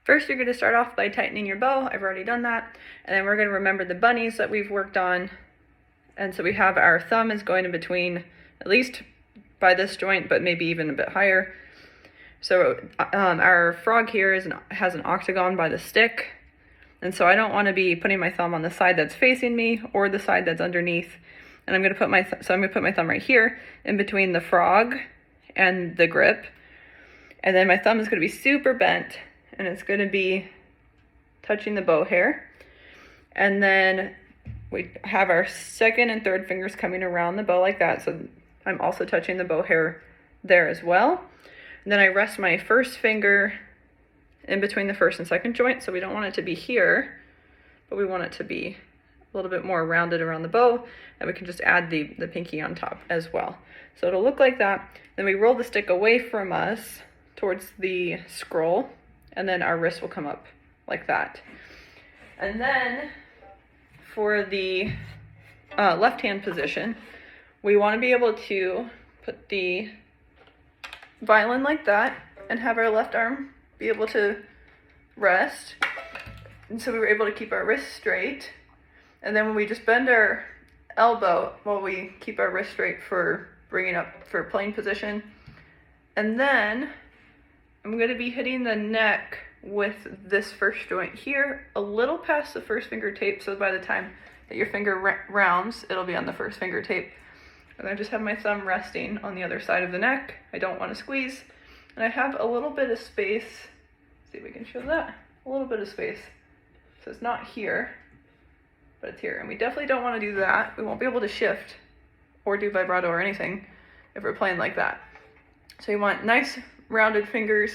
First, you're going to start off by tightening your bow. I've already done that. And then we're going to remember the bunnies that we've worked on. And so we have our thumb is going in between, at least by this joint, but maybe even a bit higher. So our frog here has an octagon by the stick. And so I don't want to be putting my thumb on the side that's facing me or the side that's underneath. And I'm going to put my thumb right here in between the frog and the grip. And then my thumb is going to be super bent, and it's going to be touching the bow hair. And then we have our second and third fingers coming around the bow like that. So I'm also touching the bow hair there as well. And then I rest my first finger in between the first and second joint. So we don't want it to be here, but we want it to be a little bit more rounded around the bow. And we can just add the pinky on top as well. So it'll look like that. Then we roll the stick away from us towards the scroll, and then our wrist will come up like that. And then for the left hand position, we want to be able to put the violin like that and have our left arm be able to rest. And so we were able to keep our wrist straight. And then when we just bend our elbow, we keep our wrist straight for bringing up for playing position. And then I'm going to be hitting the neck with this first joint here, a little past the first finger tape, so by the time that your finger rounds, it'll be on the first finger tape. And I just have my thumb resting on the other side of the neck. I don't want to squeeze. And I have a little bit of space. Let's see if we can show that. A little bit of space. So it's not here, but it's here. And we definitely don't want to do that. We won't be able to shift or do vibrato or anything if we're playing like that. So you want nice rounded fingers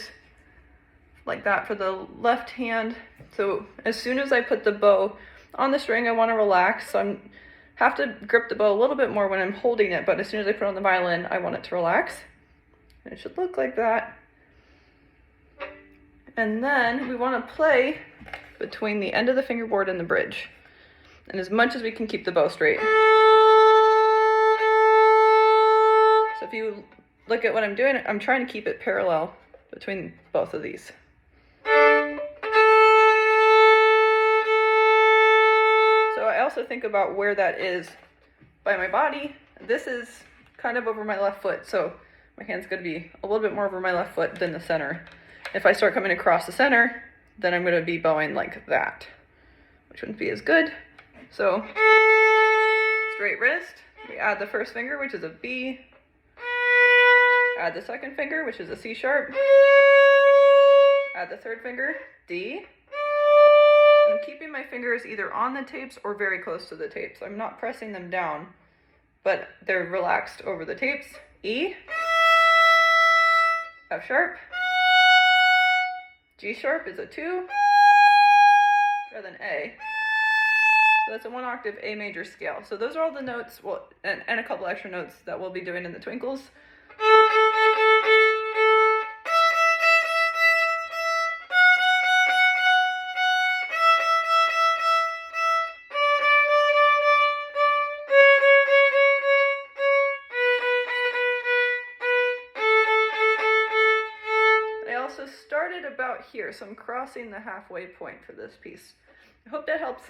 like that for the left hand. So as soon as I put the bow on the string, I want to relax. So I have to grip the bow a little bit more when I'm holding it, but as soon as I put it on the violin, I want it to relax. And it should look like that. And then we want to play between the end of the fingerboard and the bridge. And as much as we can keep the bow straight. So if you look at what I'm doing, I'm trying to keep it parallel between both of these. So I also think about where that is by my body. This is kind of over my left foot, so my hand's going to be a little bit more over my left foot than the center. If I start coming across the center, then I'm going to be bowing like that, which wouldn't be as good. So straight wrist, we add the first finger, which is a B. Add the second finger, which is a C sharp. Add the third finger, D. I'm keeping my fingers either on the tapes or very close to the tapes. I'm not pressing them down, but they're relaxed over the tapes. E. F sharp. G sharp is a 2. Rather than A. So that's a 1 octave A major scale. So those are all the notes, and a couple extra notes that we'll be doing in the twinkles. I also started about here, so I'm crossing the halfway point for this piece. I hope that helps.